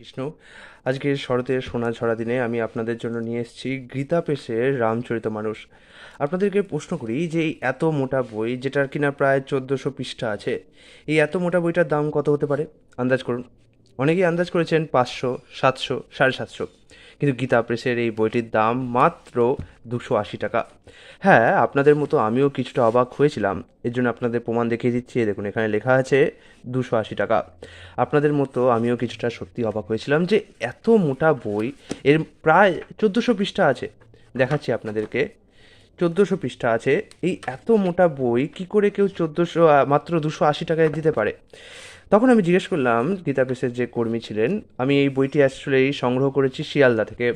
কৃষ্ণ। আজকে শরতের সোনা ঝরা দিনে আমি আপনাদের জন্য নিয়ে এসেছি গীতা প্রেসের রামচরিতমানস। আপনাদেরকে প্রশ্ন করি যে এই এত মোটা বই, যেটার কিনা প্রায় 1400 পৃষ্ঠা আছে, এই এত মোটা বইটার দাম কত হতে পারে? আন্দাজ করুন। অনেকেই আন্দাজ করেছেন 500, 700, 750, কিন্তু গীতা প্রেসের এই বইটির দাম মাত্র 280 টাকা। হ্যাঁ, আপনাদের মতো আমিও কিছুটা অবাক হয়েছিলাম। এর জন্য আপনাদের প্রমাণ দেখিয়ে দিচ্ছি। দেখুন, এখানে লেখা আছে 280 টাকা। আপনাদের মতো আমিও কিছুটা সত্যি অবাক হয়েছিলাম যে এত মোটা বই, এর প্রায় 1400 পৃষ্ঠা আছে। দেখাচ্ছি আপনাদেরকে, 1400 পৃষ্ঠা আছে। এই এত মোটা বই কি করে কেউ মাত্র 280 টাকায় দিতে পারে? তখন আমি জিজ্ঞেস করলাম গীতা প্রেসের যে কর্মী ছিলেন, আমি এই বইটি আসলেই সংগ্রহ করেছি শিয়ালদা থেকে,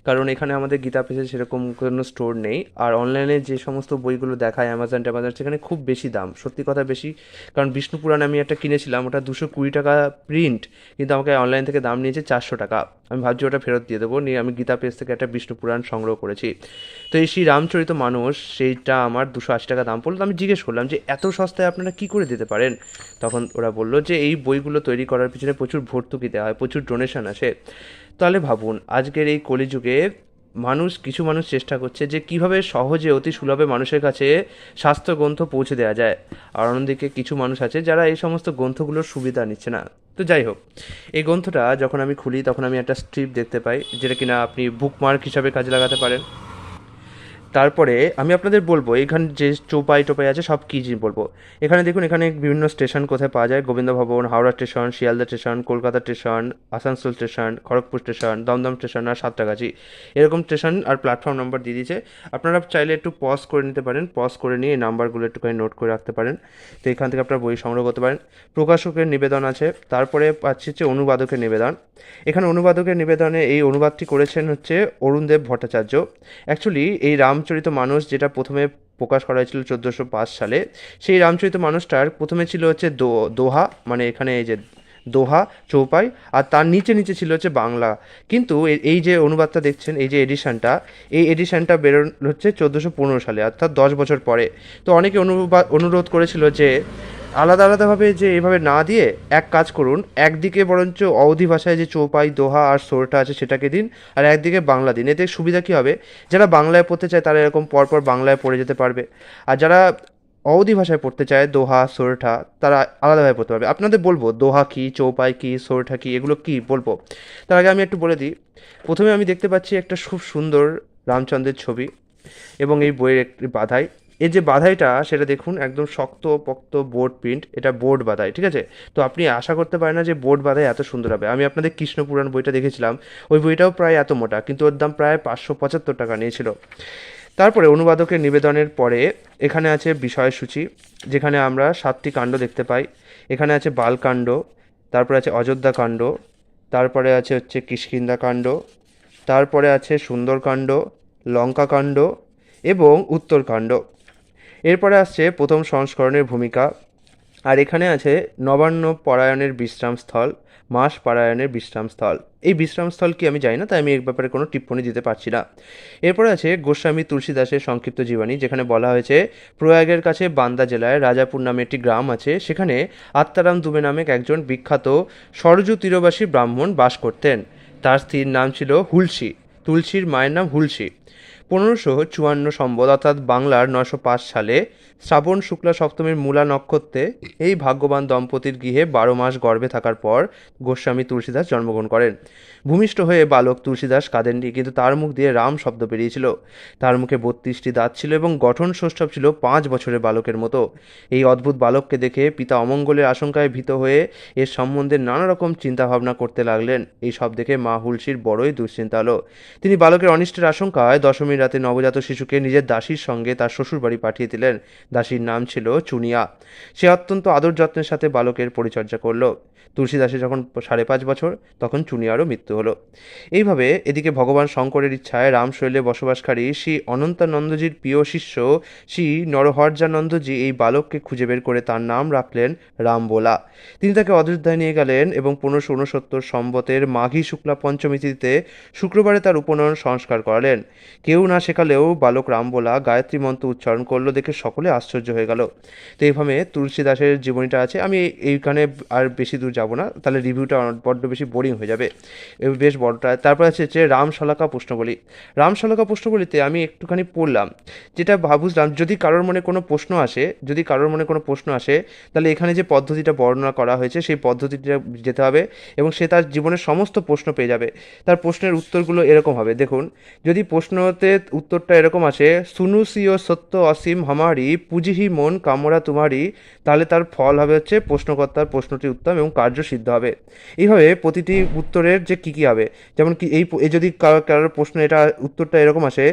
কারণ এখানে আমাদের গীতা প্রেসের সেরকম কোনো স্টোর নেই। আর অনলাইনে যে সমস্ত বইগুলো দেখায় অ্যামাজন ট্যামাজন, সেখানে খুব বেশি দাম, সত্যি কথা বেশি। কারণ বিষ্ণু পুরাণ আমি একটা কিনেছিলাম, ওটা 220 টাকা প্রিন্ট, কিন্তু আমাকে অনলাইন থেকে দাম নিয়েছে 400 টাকা। আমি ভাবছি ওটা ফেরত দিয়ে দেবো, নিয়ে আমি গীতা প্রেস থেকে একটা বিষ্ণু পুরাণ সংগ্রহ করেছি। তো এই শ্রী রামচরিত মানুষ, সেইটা আমার 280 টাকা দাম পড়লো। তো আমি জিজ্ঞেস করলাম যে এত সস্তায় আপনারা কী করে দিতে পারেন? তখন ওরা বললো যে এই বইগুলো তৈরি করার পিছনে প্রচুর ভর্তুকি দেওয়া হয়, প্রচুর ডোনেশন আসে। তাহলে ভাবুন, আজকের এই কলিযুগে কিছু মানুষ চেষ্টা করছে যে কিভাবে সহজে অতি সুলভে মানুষের কাছে স্বাস্থ্য গ্রন্থ পৌঁছে দেওয়া যায়। আর অন্যদিকে কিছু মানুষ আছে যারা এই সমস্ত গ্রন্থগুলোর সুবিধা নিচ্ছে না। তো যাই হোক, এই গ্রন্থটা যখন আমি খুলি তখন আমি একটা স্ট্রিপ দেখতে পাই, যেটা কিনা আপনি বুকমার্ক হিসাবে কাজে লাগাতে পারেন। তারপরে আমি আপনাদের বলবো এখানে যে চৌপাই টোপাই আছে সব কী জিনিস বলবো। এখানে দেখুন, এখানে বিভিন্ন স্টেশন কোথায় পাওয়া যায়: Gobinda Bhavan, Howrah station, Sealdah station, Kolkata station, Asansol station, Kharagpur station, Dum Dum station আর সাঁতরাগাছি, এরকম স্টেশন আর প্ল্যাটফর্ম নাম্বার দিয়ে দিয়েছে। আপনারা চাইলে একটু পজ করে নিতে পারেন, পজ করে নিয়ে এই নাম্বারগুলো একটুখানি নোট করে রাখতে পারেন। তো এখান থেকে আপনারা বই সংগ্রহ করতে পারেন। প্রকাশকের নিবেদন আছে, তারপরে পাচ্ছি হচ্ছে অনুবাদকের নিবেদন। এখানে অনুবাদকের নিবেদনে এই অনুবাদটি করেছেন হচ্ছে অরুণদেব ভট্টাচার্য। অ্যাকচুয়ালি এই রামচরিত মানস যেটা প্রথমে প্রকাশ করা হয়েছিল 1405 সালে, সেই রামচরিত মানসটার প্রথমে ছিল হচ্ছে দোহা, মানে এখানে এই যে দোহা, চৌপাই, আর তার নিচে নিচে ছিল হচ্ছে বাংলা। কিন্তু এই যে অনুবাদটা দেখছেন, এই যে এডিশনটা, এই এডিশনটা বেরোন হচ্ছে 1415 সালে, অর্থাৎ 10 বছর পরে। তো অনেকে অনুরোধ করেছিল যে আলাদা আলাদাভাবে যে এভাবে না দিয়ে এক কাজ করুন, একদিকে বরঞ্চ অওধি ভাষায় যে চৌপাই, দোহা আর সোরটা আছে সেটাকে দিন, আর একদিকে বাংলা দিন। এতে সুবিধা কী হবে, যারা বাংলায় পড়তে চায় তারা এরকম পরপর বাংলায় পড়ে যেতে পারবে, আর যারা অওধি ভাষায় পড়তে চায় দোহা, সোরঠা, তারা আলাদাভাবে পড়তে পারবে। আপনাদের বলবো দোহা কী, চৌপাই কী, সোরঠা কী, এগুলো কী বলবো। তার আগে আমি একটু বলে দিই। প্রথমে আমি দেখতে পাচ্ছি একটা খুব সুন্দর রামচন্দ্রের ছবি এবং এই বইয়ের একটি বাধাই। এই যে বাধাইটা সেটা দেখুন, একদম শক্ত পক্ত বোর্ড প্রিন্ট, এটা বোর্ড বাধাই, ঠিক আছে? তো আপনি আশা করতে পারেন না যে বোর্ড বাধাই এত সুন্দর হবে। আমি আপনাদের কৃষ্ণপুরাণ বইটা দেখেছিলাম, ওই বইটাও প্রায় এত মোটা, কিন্তু ওর দাম প্রায় 575 টাকা নিয়েছিল। তারপরে অনুবাদকের নিবেদনের পরে এখানে আছে বিষয়সূচি, যেখানে আমরা 7টি কাণ্ড দেখতে পাই। এখানে আছে বালকাণ্ড, তারপরে আছে অযোধ্যা কাণ্ড, তারপরে আছে হচ্ছে কিষ্কিন্ধা কাণ্ড, তারপরে আছে সুন্দরকাণ্ড, লঙ্কাকাণ্ড এবং উত্তরকাণ্ড। এরপরে আসছে প্রথম সংস্করণের ভূমিকা। আর এখানে আছে নবান্ন পরায়ণের বিশ্রামস্থল, মাস পারায়ণের বিশ্রামস্থল। এই বিশ্রামস্থল কি আমি জানি না, তাই আমি এই ব্যাপারে কোনো টিপ্পণী দিতে পারছি না। এরপরে আছে গোস্বামী তুলসীদাসের সংক্ষিপ্ত জীবনী, যেখানে বলা হয়েছে প্রয়াগের কাছে বান্দা জেলায় রাজাপুর নামে একটি গ্রাম আছে, সেখানে আত্মারাম দুবে নামে একজন বিখ্যাত সরজু তীরবাসী ব্রাহ্মণ বাস করতেন। তার স্ত্রীর নাম ছিল হুলসী, তুলসীর মায়ের নাম হুলসী। 1554 সম্বৎ, অর্থাৎ বাংলার 905 সালে শ্রাবণ শুক্লা সপ্তমীর মূলা নক্ষত্রে এই ভাগ্যবান দম্পতির গৃহে 12 মাস গর্ভে থাকার পর গোস্বামী তুলসীদাস জন্মগ্রহণ করেন। ভূমিষ্ঠ হয়ে বালক তুলসীদাস কাঁদেননি, কিন্তু তার মুখ দিয়ে রাম শব্দ বেরিয়েছিল। তার মুখে 32টি দাঁত ছিল এবং গঠন সৌষ্ঠব ছিল 5 বছরের বালকের মতো। এই অদ্ভুত বালককে দেখে পিতা অমঙ্গলের আশঙ্কায় ভীত হয়ে এর সম্বন্ধে নানা রকম চিন্তাভাবনা করতে লাগলেন। এই সব দেখে মা হুলসির বড়ই দুশ্চিন্তা হলো। তিনি বালকের অনিষ্টের আশঙ্কায় দশমীর রাতে নবজাত শিশুকে নিজের দাসীর সঙ্গে তার শ্বশুরবাড়ি পাঠিয়ে দিলেন। দাসীর নাম ছিল চুনিয়া। সে অত্যন্ত আদর যত্নের সাথে বালকের পরিচর্যা করলো। তুলসীদাসের যখন 5.5 বছর, তখন চুনিয়ারও মৃত্যু হলো। এইভাবে এদিকে ভগবান শঙ্করের ইচ্ছায় রামশৈলে বসবাসকারী শ্রী অনন্তানন্দজির প্রিয় শিষ্য শ্রী নরহরজানন্দজি এই বালককে খুঁজে বের করে তার নাম রাখলেন রামবোলা। তিনি তাকে অযোধ্যায় নিয়ে গেলেন এবং 1569 সম্বতের মাঘী শুক্লা পঞ্চমী তিথিতে শুক্রবারে তার উপনয়ন সংস্কার করালেন। কেউ না শেখালেও বালক রামবোলা গায়ত্রী মন্ত্র উচ্চারণ করলো দেখে সকলে আশ্চর্য হয়ে গেল। তো এইভাবে তুলসীদাসের জীবনীটা আছে। আমি এইখানে আর বেশি দূর যাব যাব না, তাহলে রিভিউটা বড্ড বেশি বোরিং হয়ে যাবে, বেশ বড়টা। তারপর আছে যে রামশলাকা প্রশ্নবলী। রামশলাকা প্রশ্নবলীতে আমি একটুখানি পড়লাম, যেটা বুঝলাম যদি কারোর মনে কোনো প্রশ্ন আসে, তাহলে এখানে যে পদ্ধতিটা বর্ণনা করা হয়েছে সেই পদ্ধতিটা যেতে হবে এবং সে তার জীবনের সমস্ত প্রশ্ন পেয়ে যাবে। তার প্রশ্নের উত্তরগুলো এরকম হবে, দেখুন যদি প্রশ্নতে উত্তরটা এরকম আসে, সুনু সিও সত্য অসীম হামারি পুজিহি মন কামরা তুমারি, তাহলে তার ফল হবে হচ্ছে প্রশ্নকর্তার প্রশ্নটি উত্তম এবং কার্য সিদ্ধ হবে। এইভাবে প্রতিটি উত্তরের যে কী কী হবে, যেমন কি এই যদি কারোর প্রশ্ন এটা উত্তরটা এরকম আসে,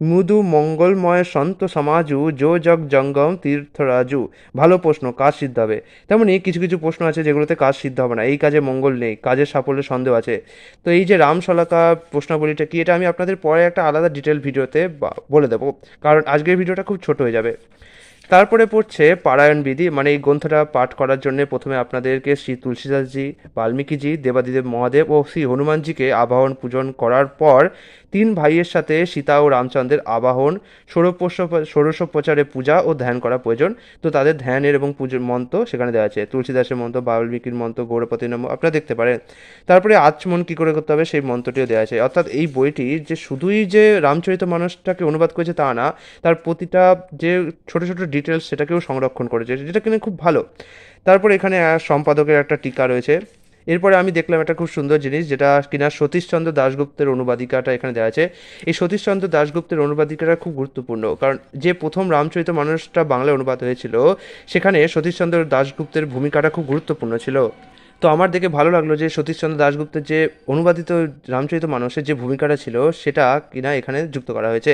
মৃদু মঙ্গলময় সন্ত সমাজু জো জগ জঙ্গম তীর্থরাজু, ভালো প্রশ্ন, কাজ সিদ্ধ হবে। তেমনই কিছু কিছু প্রশ্ন আছে যেগুলোতে কাজ সিদ্ধ হবে না, এই কাজে মঙ্গল নেই, কাজের সাফল্যের সন্দেহ আছে। তো এই যে রামশলাকা প্রশ্নাবলীটা কি, এটা আমি আপনাদের পরে একটা আলাদা ডিটেল ভিডিওতে বলে দেবো, কারণ আজকের ভিডিওটা খুব ছোট হয়ে যাবে। তারপরে পড়ছে পারায়ণ বিধি, মানে এই গ্রন্থটা পাঠ করার জন্য প্রথমে আপনাদেরকে শ্রী তুলসীদাসজি, বাল্মীকিজি, দেবাদিদেব মহাদেব ও শ্রী হনুমানজিকে আবাহন পূজন করার পর তিন ভাইয়ের সাথে সীতা ও রামচন্দ্রের আবাহন, ষোড়শোপচারে পূজা ও ধ্যান করা প্রয়োজন। তো তাদের ধ্যানের এবং পুজোর মন্ত্র সেখানে দেওয়া আছে, তুলসীদাসের মন্ত্র, বাল্মীকির মন্ত্র, গৌরপতি নাম আপনারা দেখতে পারেন। তারপরে আচমন কী করে করতে হবে সেই মন্ত্রটিও দেওয়া আছে। অর্থাৎ এই বইটি যে শুধুই যে রামচরিত মানসটাকে অনুবাদ করেছে তা না, তার প্রতিটা যে ছোট ছোট ডিটেলস সেটাকেও সংরক্ষণ করেছে, যেটা কিনা খুব ভালো। তারপর এখানে সম্পাদকের একটা টিকা রয়েছে। এরপরে আমি দেখলাম একটা খুব সুন্দর জিনিস, যেটা কিনা সতীশচন্দ্র দাশগুপ্তের অনুবাদিকাটা এখানে দেওয়া আছে। এই সতীশচন্দ্র দাশগুপ্তের অনুবাদিকাটা খুব গুরুত্বপূর্ণ, কারণ যে প্রথম রামচরিত মানসটা বাংলায় অনুবাদ হয়েছিল সেখানে সতীশচন্দ্র দাশগুপ্তের ভূমিকাটা খুব গুরুত্বপূর্ণ ছিল। তো আমার দেখে ভালো লাগলো যে সতীশচন্দ্র দাশগুপ্তের যে অনুবাদিত রামচরিত মানসের যে ভূমিকাটা ছিল সেটা কিনা এখানে যুক্ত করা হয়েছে।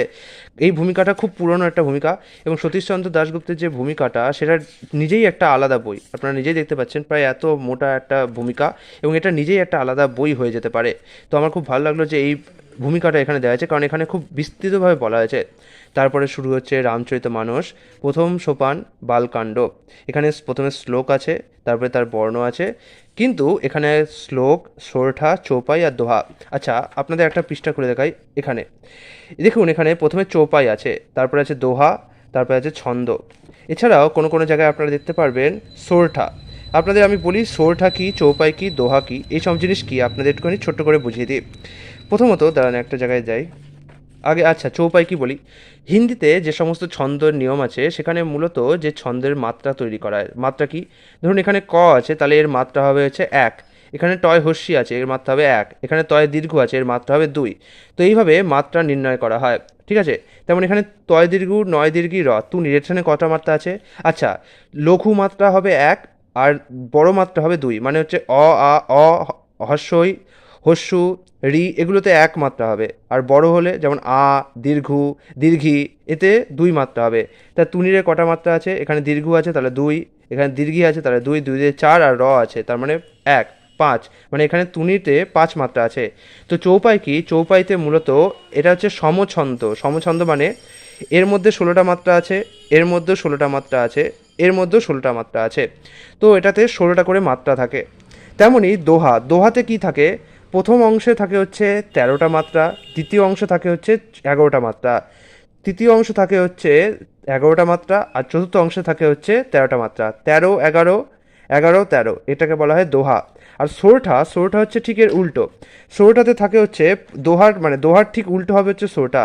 এই ভূমিকাটা খুব পুরনো একটা ভূমিকা এবং সতীশচন্দ্র দাশগুপ্তের যে ভূমিকাটা সেটা নিজেই একটা আলাদা বই, আপনারা নিজেই দেখতে পাচ্ছেন প্রায় এত মোটা একটা ভূমিকা, এবং এটা নিজেই একটা আলাদা বই হয়ে যেতে পারে। তো আমার খুব ভালো লাগলো যে এই ভূমিকাটা এখানে দেওয়া আছে, কারণ এখানে খুব বিস্তৃতভাবে বলা হয়েছে। তারপরে শুরু হচ্ছে রামচরিত মানস, প্রথম সোপান বালকাণ্ড। এখানে প্রথমে শ্লোক আছে, তারপরে তার বর্ণ আছে, কিন্তু এখানে শ্লোক, সোরঠা, চৌপাই আর দোহা। আচ্ছা আপনাদের একটা পৃষ্ঠা খুলে দেখাই, এখানে দেখুন এখানে প্রথমে চৌপাই আছে, তারপরে আছে দোহা, তারপরে আছে ছন্দ। এছাড়াও কোনো কোনো জায়গায় আপনারা দেখতে পারবেন সোরঠা। আপনাদের আমি বলি সোরঠা কী, চৌপাই কী, দোহা কী, এই সব জিনিস কী আপনাদের একটুখানি ছোট্ট করে বুঝিয়ে দিই। প্রথমত দাঁড়ান একটা জায়গায় যাই আগে, আচ্ছা চৌপাই কি বলি। হিন্দিতে যে সমস্ত ছন্দের নিয়ম আছে সেখানে মূলত যে ছন্দের মাত্রা তৈরি করা হয়, মাত্রা কি, ধরুন এখানে ক আছে তাহলে এর মাত্রা হবে হচ্ছে এক, এখানে টয় হস্যি আছে এর মাত্রা হবে এক, এখানে তয় দীর্ঘ আছে এর মাত্রা হবে দুই। তো এইভাবে মাত্রা নির্ণয় করা হয়, ঠিক আছে। তেমন এখানে তয় দীর্ঘ, নয় দীর্ঘি, র তুনি, এখানে কটা মাত্রা আছে। আচ্ছা লঘু মাত্রা হবে এক আর বড় মাত্রা হবে দুই, মানে হচ্ছে অ, আ, অ, হস্যই, হস্যু, রি, এগুলোতে এক মাত্রা হবে, আর বড় হলে যেমন আ, দীর্ঘ, দীর্ঘি, এতে দুই মাত্রা হবে। তা তুনিরে কটা মাত্রা আছে, এখানে দীর্ঘ আছে তাহলে দুই, এখানে দীর্ঘি আছে তাহলে দুই, দুই দিয়ে চার, আর র আছে তার মানে এক, পাঁচ, মানে এখানে তুনিতে পাঁচ মাত্রা আছে। তো চৌপাই কি, চৌপাইতে মূলত এটা হচ্ছে সমছন্দ, সমছন্দ মানে এর মধ্যে 16টা মাত্রা আছে, এর মধ্যেও 16টা মাত্রা আছে, এর মধ্যেও 16টা মাত্রা আছে, তো এটাতে 16টা করে মাত্রা থাকে। তেমনই দোহা, দোহাতে কি থাকে, প্রথম অংশে থাকে হচ্ছে 13টা মাত্রা, দ্বিতীয় অংশ থাকে হচ্ছে 11টা মাত্রা, তৃতীয় অংশ থাকে হচ্ছে 11টা মাত্রা, আর চতুর্থ অংশে থাকে হচ্ছে 13টা মাত্রা, 13, 11, 11, 13, এটাকে বলা হয় দোহা। আর সোরঠা, সোরঠা হচ্ছে ঠিক এর উল্টো, সোরঠাতে থাকে হচ্ছে দোহার, মানে দোহার ঠিক উল্টো হবে হচ্ছে সোরঠা।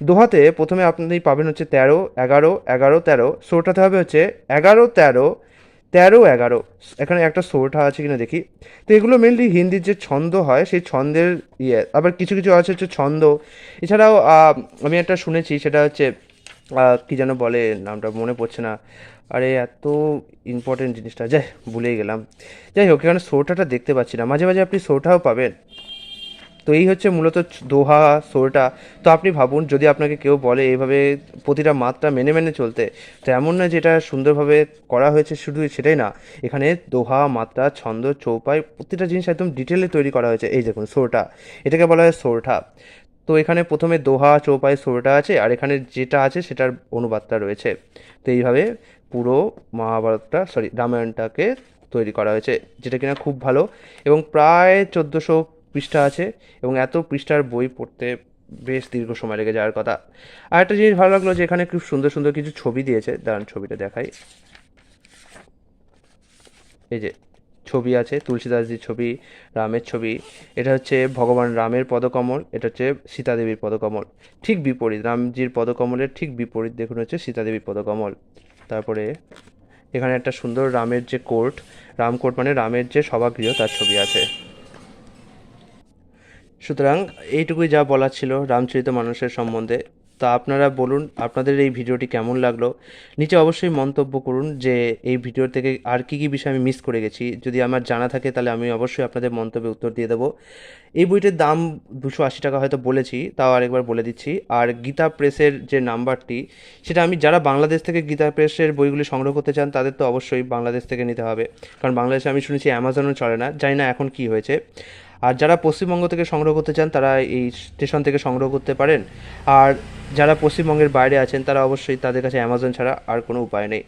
দোহাতে প্রথমে আপনি পাবেন হচ্ছে 13, 11, 11, 13, সোরঠাতে হবে হচ্ছে 11, 13, 13, 11, এখানে একটা সোরঠা আছে কিনা দেখি। তো এগুলো মেনলি হিন্দির যে ছন্দ হয় সেই ছন্দের ইয়ে, আবার কিছু কিছু আছে হচ্ছে ছন্দ। এছাড়াও আমি একটা শুনেছি সেটা হচ্ছে কী যেন বলে, নামটা মনে পড়ছে না, আরে এত ইম্পর্টেন্ট জিনিসটা যাই ভুলেই গেলাম। যাই হোক এখানে সোরঠাটা দেখতে পাচ্ছি না, মাঝে মাঝে আপনি সোরঠাও পাবেন। তো এই হচ্ছে মূলত দোহা, সোরটা। তো আপনি ভাবুন যদি আপনাকে কেউ বলে এইভাবে প্রতিটা মাত্রা মেনে মেনে চলতে, তো এমন না যেটা সুন্দরভাবে করা হয়েছে শুধু সেটাই না, এখানে দোহা, মাত্রা, ছন্দ, চৌপাই প্রতিটা জিনিস একদম ডিটেলে তৈরি করা হয়েছে। এই দেখুন সোরটা, এটাকে বলা হয় সোরঠা। তো এখানে প্রথমে দোহা, চৌপাই, সোরটা আছে, আর এখানে যেটা আছে সেটার অনুবাদটা রয়েছে। তো এইভাবে পুরো মহাভারতটা, সরি রামায়ণটাকে তৈরি করা হয়েছে, যেটা কিনা খুব ভালো, এবং প্রায় 1400 পৃষ্ঠা আছে, এবং এত পৃষ্ঠার বই পড়তে বেশ দীর্ঘ সময় লেগে যাওয়ার কথা। আর একটা জিনিস ভালো লাগলো যে এখানে খুব সুন্দর সুন্দর কিছু ছবি দিয়েছে, দাঁড়ান ছবিটা দেখাই। এই যে ছবি আছে, তুলসীদাসজির ছবি, রামের ছবি। এটা হচ্ছে ভগবান রামের পদকমল, এটা হচ্ছে সীতাদেবীর পদকমল। ঠিক বিপরীত, রামজির পদকমলের ঠিক বিপরীত দেখুন হচ্ছে সীতাদেবীর পদকমল। তারপরে এখানে একটা সুন্দর রামের যে কোর্ট, রাম কোর্ট মানে রামের যে সভাগৃহ, তার ছবি আছে। সুতরাং এইটুকুই যা বলার ছিল রামচরিত মানুষের সম্বন্ধে। তা আপনারা বলুন আপনাদের এই ভিডিওটি কেমন লাগলো, নিচে অবশ্যই মন্তব্য করুন যে এই ভিডিও থেকে আর কি কি বিষয় আমি মিস করে গেছি। যদি আমার জানা থাকে তাহলে আমি অবশ্যই আপনাদের মন্তব্যে উত্তর দিয়ে দেবো। এই বইটির দাম 280 টাকা হয়তো বলেছি, তাও আরেকবার বলে দিচ্ছি। আর গীতা প্রেসের যে নাম্বারটি, সেটা আমি, যারা বাংলাদেশ থেকে গীতা প্রেসের বইগুলি সংগ্রহ করতে চান তাদের তো অবশ্যই বাংলাদেশ থেকে নিতে হবে, কারণ বাংলাদেশে আমি শুনেছি অ্যামাজনও চলে না, জানি না এখন কি হয়েছে। আর যারা পশ্চিমবঙ্গ থেকে সংগ্রহ করতে চান তারা এই স্টেশন থেকে সংগ্রহ করতে পারেন। আর যারা পশ্চিমবঙ্গের বাইরে আছেন তারা অবশ্যই, তাদের কাছে অ্যামাজন ছাড়া আর কোনো উপায় নেই।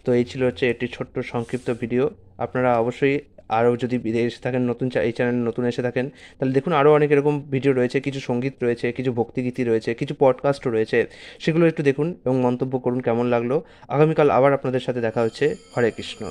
তো এই ছিল হচ্ছে একটি ছোট্ট সংক্ষিপ্ত ভিডিও। আপনারা অবশ্যই আরও যদি এসে থাকেন নতুন, এই চ্যানেলে নতুন এসে থাকেন, তাহলে দেখুন আরও অনেক এরকম ভিডিও রয়েছে, কিছু সঙ্গীত রয়েছে, কিছু ভক্তিগীতি রয়েছে, কিছু পডকাস্টও রয়েছে। সেগুলো একটু দেখুন এবং মন্তব্য করুন কেমন লাগলো। আগামীকাল আবার আপনাদের সাথে দেখা হচ্ছে। হরে কৃষ্ণ।